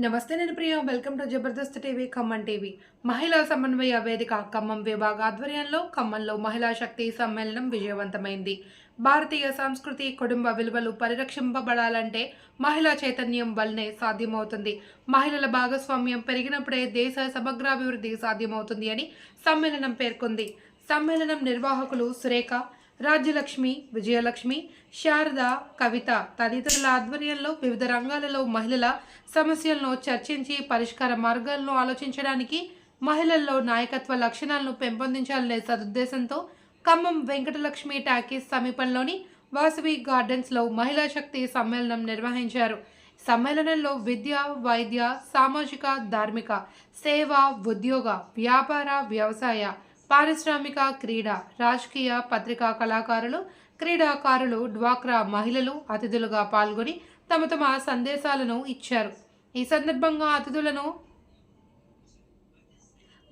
నమస్తే నేను Priya welcome to Jabardasth TV Khammam TV మహిళా సమన్వయ వేదిక ఖమ్మం విభాగ ఆధ్వర్యంలో ఖమ్మంలో మహిళా శక్తి సమ్మేళనం విజయవంతమైంది. భారతీయ సంస్కృతి కుటుంబ విలువలు పరిరక్షింపబడాలంటే మహిళా చైతన్యం వల్లనే సాధ్యమవుతుంది. మహిళల భాగస్వామ్యం పెరిగినప్పుడే దేశ సమగ్రాభివృద్ధి సాధ్యమవుతుంది అని సమ్మేళనం పేర్కొంది. సమ్మేళనం నిర్వాహకులు సురేఖ, రాజ్యలక్ష్మి, విజయలక్ష్మి, శారద, కవిత తదితరుల ఆధ్వర్యంలో వివిధ రంగాలలో మహిళల సమస్యలను చర్చించి పరిష్కార మార్గాలను ఆలోచించడానికి, మహిళల్లో నాయకత్వ లక్షణాలను పెంపొందించాలనే సదుద్దేశంతో ఖమ్మం వెంకటలక్ష్మి టాకీస్ సమీపంలోని వాసవి గార్డెన్స్లో మహిళా శక్తి సమ్మేళనం నిర్వహించారు. సమ్మేళనంలో విద్య, వైద్య, సామాజిక, ధార్మిక, సేవ, ఉద్యోగ, వ్యాపార, వ్యవసాయ, పారిశ్రామిక, క్రీడా, రాజకీయ, పత్రికా కళాకారులు, క్రీడాకారులు, డ్వాక్రా మహిళలు అతిథులుగా పాల్గొని తమ తమ సందేశాలను ఇచ్చారు. ఈ సందర్భంగా అతిథులను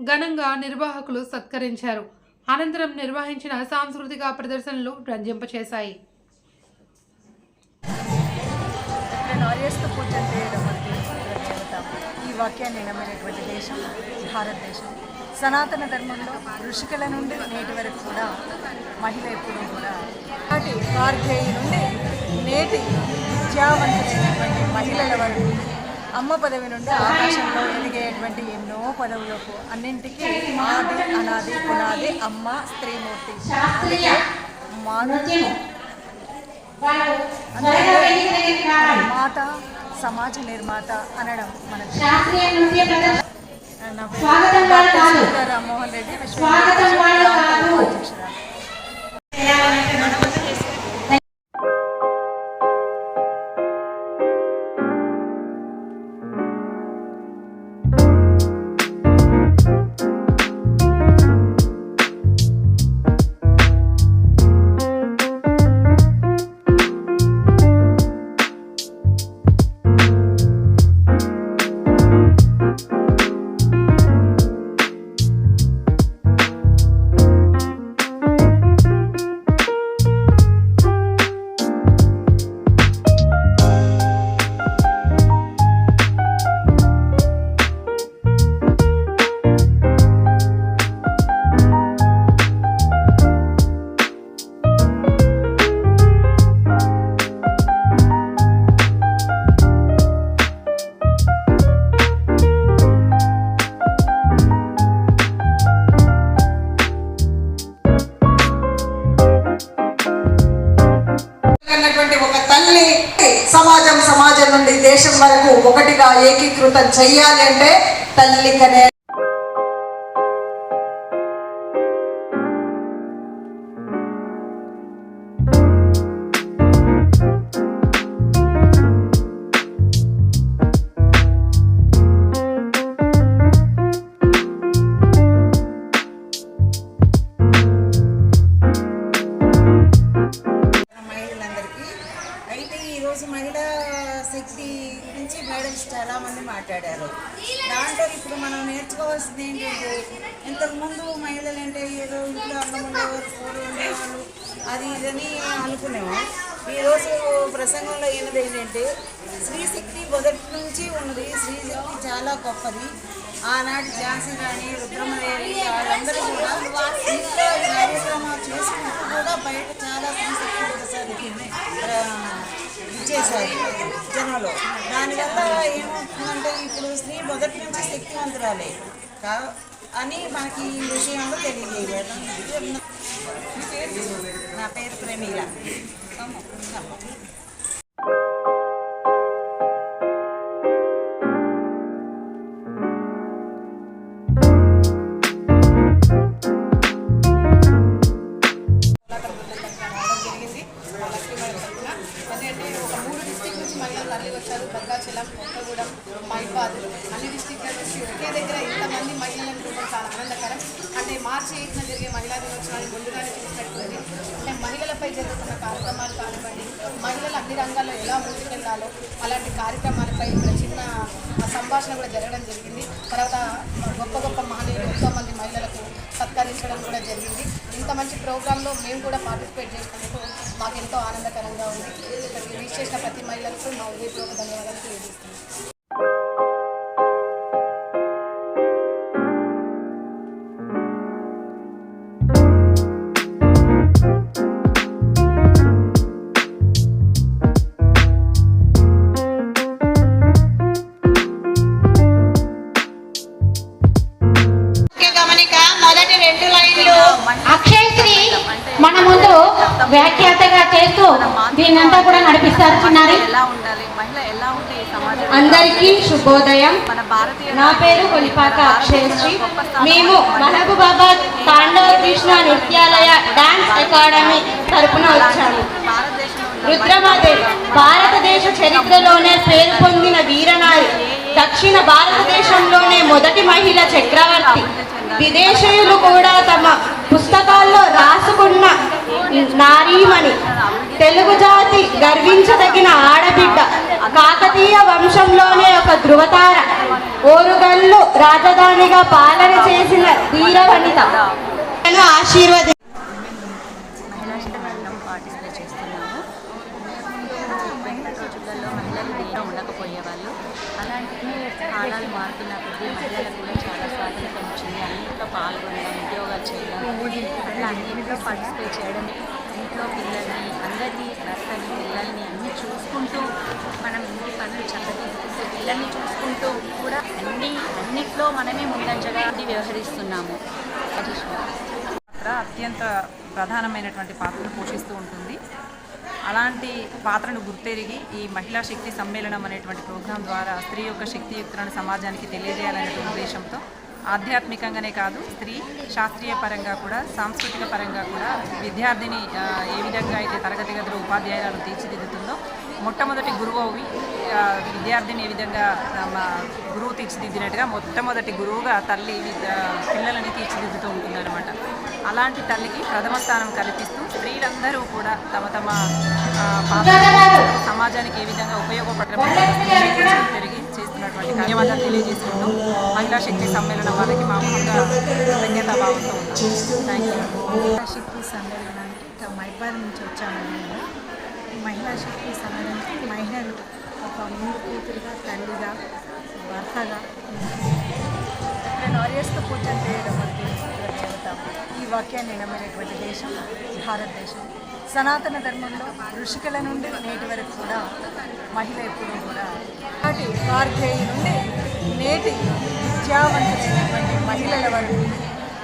ఘనంగా నిర్వాహకులు సత్కరించారు. అనంతరం నిర్వహించిన సాంస్కృతిక ప్రదర్శనలు రంజింపచేశాయి. ఈ వాక్యాన్ని నమ్మినటువంటి దేశం భారతదేశం. సనాతన ధర్మంలో ఋషికుల నుండి నేటి వరకు కూడా మహిళ ఎప్పుడూ కూడా నాటి వార్ధేయ నుండి నేటి విద్యావంతులైనటువంటి మహిళల వరకు అమ్మ పదవి నుండి ఆకాశంలో ఎదిగేటువంటి ఎన్నో పదవులకు అన్నింటికీ ఆది అనాది పునాది అమ్మ స్త్రీమూర్తి. అందుకే మాత సమాజ నిర్మాత అనడం మనకు. రామ్మోహన్ రెడ్డి అధ్యక్షురాలు. సమాజం నుండి దేశం వరకు ఒకటిగా ఏకీకృతం చెయ్యాలి అంటే తల్లికనే. మహిళా శక్తి గురించి మేడమ్స్ చాలామంది మాట్లాడారు. దాంట్లో ఇప్పుడు మనం నేర్చుకోవాల్సింది ఏంటంటే, ఇంతకుముందు మహిళలు అంటే ఏదో ఇంట్లో అన్నం ఉండేవారు, కూర ఉండేవాళ్ళు, అది ఇదని అనుకునేవాం. ఈరోజు ప్రసంగంలో ఏమిది ఏంటంటే, స్త్రీశక్తి మొదటి నుంచి ఉన్నది. స్త్రీశక్తి చాలా గొప్పది. ఆనాటి ఝాన్సీ రాణి, రుద్రమదేవి వాళ్ళందరూ కూడా ఇంట్లో కార్యక్రమాలు చేసుకుంటూ కూడా బయట చాలా స్త్రీశక్తి ఇచ్చేసారు జనంలో. దానివల్ల ఏమవుతుందంటే, ఇప్పుడు స్త్రీ మొదటి నుంచి శక్తివంతురాలే అని మనకి ఈ విషయంలో తెలియజేయడం. నా పేరు ప్రమీల. భద్రాచలం, కొత్తగూడెం, మైబాద్ అన్ని డిస్ట్రిక్ట్ల నుంచి ఒకే దగ్గర ఇంతమంది మహిళలను చూడడం చాలా ఆనందకరం. అంటే మార్చి 8న జరిగే మహిళా దినోత్సవాన్ని ముందుగానే చూసినట్టుంది. అంటే మహిళలపై జరుగుతున్న కార్యక్రమాలు కానివ్వండి, మహిళలు అన్ని రంగాల్లో ఎలా ముందుకెళ్లాలో అలాంటి కార్యక్రమాలపై ఇక్కడ చిన్న సంభాషణ కూడా జరగడం జరిగింది. తర్వాత గొప్ప గొప్ప మహిళలు ఎంతోమంది మహిళలకు సత్కరించడం కూడా జరిగింది. ఇంత మంచి ప్రోగ్రాంలో మేము కూడా పార్టిసిపేట్ చేసినందుకు మాకు ఎంతో ఆనందకరంగా ఉంది. ఇక్కడికి రీచ్ చేసిన ప్రతి మహిళలకు మా ఉదయపూర్వక ధన్యవాదాలు తెలియజేస్తున్నాం. వ్యాఖ్యాతగా చేస్తూ దీనంతా కూడా నడిపిస్తారు చిన్నారి. అందరికీ శుభోదయం. నా పేరు కొలిపాక అక్షయశ్రీ. మేము మహబూబాబాద్ తాండవ కృష్ణ నృత్యాలయ డాన్స్ అకాడమీ తరపున వచ్చాము. రుద్రమాదేవి భారతదేశ చరిత్రలోనే పేరు పొందిన వీరనారి. దక్షిణ భారతదేశంలోనే మొదటి మహిళ చక్రవర్తి. విదేశీయులు కూడా తమ పుస్తకాల్లో రాసుకున్న నారీమణి. తెలుగు జాతి గర్వించదగిన ఆడబిడ్డ. కాకతీయ వంశంలోనే ఒక ధృవతార. ఓరుగల్లు రాజధానిగా పాలన చేసిన ధీరవనిత. ఆశీర్వది పార్టిసిపేట్ చేస్తున్నాము. వెనకటి రోజులలో మహిళలు దేనిలో ఉండకపోయేవాళ్ళు. అలాంటివి కాలాలు మారుతున్న కొద్దీ మహిళలకు కూడా చాలా స్వాతంత్రం వచ్చింది. అన్నింటిలో పాల్గొనడం, ఉద్యోగాలు చేయడం, అట్లా అన్నింటిలో పార్టిసిపేట్ చేయడం, ఇంట్లో పిల్లల్ని అందరినీ భర్తని పిల్లల్ని అన్నీ చూసుకుంటూ మనం ఇంటి పనులు చక్కదిద్దుకుంటూ పిల్లల్ని చూసుకుంటూ కూడా అన్నిట్లో మనమే ముందంజగా వ్యవహరిస్తున్నాము. అత్యంత ప్రధానమైనటువంటి పాత్రను పోషిస్తూ ఉంటుంది. అలాంటి పాత్రను గుర్తెరిగి ఈ మహిళా శక్తి సమ్మేళనం అనేటువంటి ప్రోగ్రాం ద్వారా స్త్రీ యొక్క శక్తియుక్తులను సమాజానికి తెలియజేయాలనే ఉద్దేశంతో ఆధ్యాత్మికంగానే కాదు, స్త్రీ శాస్త్రీయ పరంగా కూడా సాంస్కృతిక పరంగా కూడా విద్యార్థిని ఏ విధంగా అయితే తరగతి గదిలో ఉపాధ్యాయులను తీర్చిదిద్దుతుందో మొట్టమొదటి గురువు విద్యార్థిని ఏ విధంగా గురువు తీర్చిదిద్దినట్టుగా మొట్టమొదటి గురువుగా తల్లి పిల్లలని తీర్చిదిద్దుతూ ఉంటుందన్నమాట. అలాంటి తల్లికి ప్రథమ స్థానం కల్పిస్తూ స్త్రీలందరూ కూడా తమ తమ సమాజానికి ఏ విధంగా ఉపయోగపడడం తిరిగి చేస్తున్నటువంటి ధన్యవాదాలు తెలియజేసుకుంటూ మహిళా శక్తి సమ్మేళనం వాళ్ళకి మామూలుగా కృతజ్ఞతాభావంతో ఉన్నాం. Thank you. మహిళా శక్తి సమ్మేళనానికి మైబాద్ నుంచి వచ్చామండి. మహిళా శక్తి సమ్మేళనానికి మహిళలు ఒక ముందు కూతురుగా, తల్లిగా, భర్తగా నార్యస్తో పూజలు చేయడం అంటే చెబుతాం. ఈ వాక్యాన్ని నమ్మినటువంటి దేశం భారతదేశం. సనాతన ధర్మంలో ఋషికల నుండి నేటి వరకు కూడా మహిళ ఎప్పుడు కూడా నాటి వార్ధేయ నుండి నేటి విద్యావంతులైనటువంటి మహిళల వరకు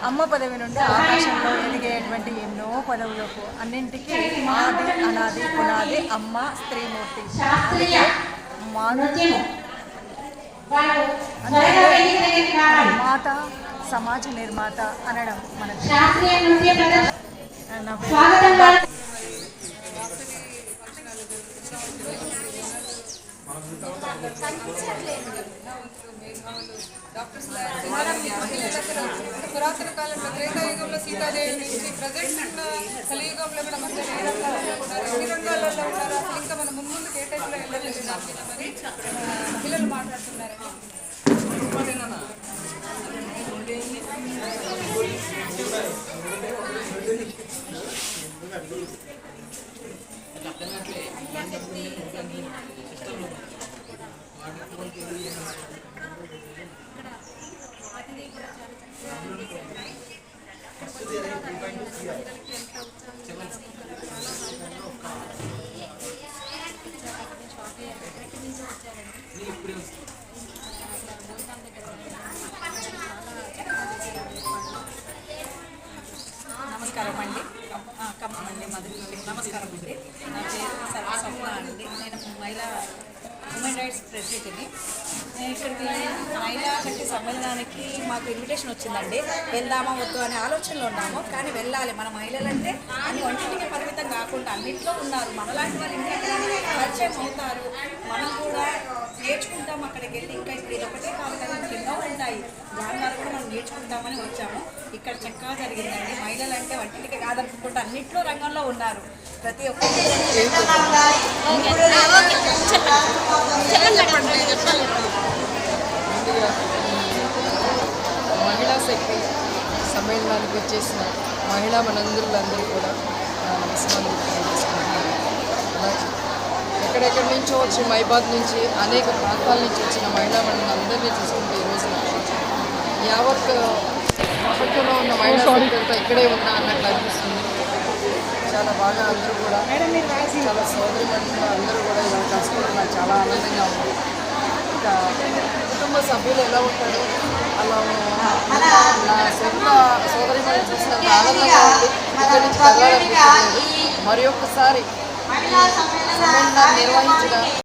అమ్మ పదవి నుండి ఆకాశంలో ఎదిగేటువంటి ఎన్నో పదవులకు అన్నింటికీ ఆది అనాది పునాది అమ్మ స్త్రీమూర్తి. మాత సమాజ నిర్మాత అనడం మనకు. పురాతన కాలంలో త్రేతాయుగంలో సీతాదేవి నుంచి ప్రజెంట్ ఉన్న కలియుగంలో కూడా మన అన్ని రంగాలలో ఉన్నారు. అసలు ఇంకా మనం ముందు ఏ టైంలో వెళ్ళలేదు. మరి మహిళలు మాట్లాడుతున్నారు. నమస్కారం అండి. ఖమ్మం అండి మధు. నమస్కారం అండి. నా పేరు సర్వస్వప్న అండి. నేను మహిళా హ్యూమన్ రైట్స్ ప్రెసిడెంట్ని. నేను ఇక్కడికి మహిళా శక్తి సమ్మేళనానికి మాకు ఇన్విటేషన్ వచ్చిందండి. వెళ్దామా వద్దు అనే ఆలోచనలో ఉన్నాము. కానీ వెళ్ళాలి. మన మహిళలంటే అన్ని వంటింటికి పరిమితం కాకుండా అన్నింటిలో ఉన్నారు. మనలాంటి వాళ్ళు ఇంకా పరిచయం అవుతారు. మనం కూడా నేర్చుకుంటాం అక్కడికి వెళ్ళి. ఇంకా ఇప్పుడు ఇది ఒకటే కాదు కదా, ఎన్నో ఉంటాయి. దాని ద్వారా కూడా మనం నేర్చుకుంటామని వచ్చాము. ఇక్కడ చక్కగా జరిగిందండి. మహిళలు అంటే వంటింటికి కాదనుకుంటే అన్నింటిలో రంగంలో ఉన్నారు. ప్రతి ఒక్కరు మహిళా శక్తి సమ్మేళనానికి వచ్చేసిన మహిళా మనందరులందరూ కూడా నమస్కారం తెలియజేసుకుంటున్నారు. అలాగే ఎక్కడెక్కడి నుంచో వచ్చి మైబాద్ నుంచి అనేక ప్రాంతాల నుంచి వచ్చిన మహిళా మనందరినీ చూసుకుంటే ఈ రోజున యావత్ ప్రపంచంలో ఉన్న మహిళా శక్తులతో ఇక్కడే ఉన్నా అన్నట్లు అనిపిస్తుంది. చాలా బాగా అందరూ కూడా చాలా సోదరి మనుషులు అందరూ కూడా ఇలా కలుసుకుంటే నాకు చాలా ఆనందంగా ఉంది. ఇంకా కుటుంబ సభ్యులు ఎలా ఉంటారో అలా నా సొంత సోదరి మనుషులు చూసినంత ఆనందంగా ఉంది. ఇక్కడి నుంచి కదలాలనిపించలేదు. మరి ఒక్కసారి సమ్మేళనాన్ని నిర్వహించిన